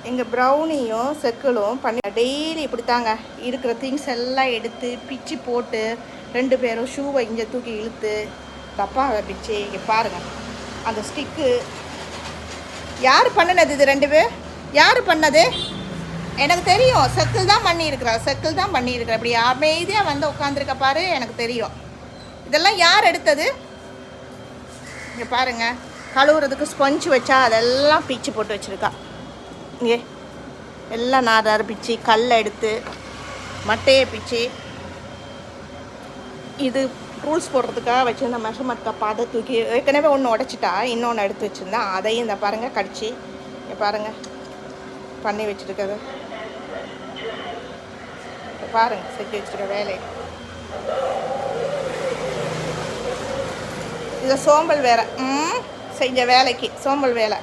எங்கள் ப்ரௌனியும் செக்கிலும் பண்ணி டெய்லி இப்படி தாங்க இருக்கிற திங்ஸ் எல்லாம் எடுத்து பிச்சு போட்டு 2 பேரும் ஷூவை இங்கே தூக்கி இழுத்து டப்பாவை பிச்சு இங்கே பாருங்கள் அந்த ஸ்டிக்கு யார் பண்ணினது இது 2 பேர் யார் பண்ணது எனக்கு தெரியும் செக்கில் தான் பண்ணியிருக்கிறா இப்படி அமைதியாக வந்து உட்காந்துருக்க பாரு எனக்கு தெரியும் இதெல்லாம் யார் எடுத்தது இங்கே பாருங்கள் கழுவுறதுக்கு ஸ்பஞ்சு வச்சா அதெல்லாம் பிச்சு போட்டு வச்சுருக்கா இங்கே எல்லாம் நார் பிச்சு கல்லை எடுத்து மட்டையை பிச்சு இது ரூல்ஸ் போடுறதுக்காக வச்சுருந்த மெஷர்மெண்ட் கப் அதை தூக்கி ஏற்கனவே ஒன்று உடச்சிட்டா இன்னொன்று எடுத்து வச்சுருந்தேன் அதையும் இந்த பாருங்கள் கடிச்சு இங்கே பாருங்கள் பண்ணி வச்சுருக்கிறது பாருங்கள் செஞ்சு வச்சுருக்க வேலை இதில் சோம்பல் வேலை செஞ்ச வேலைக்கு சோம்பல் வேலை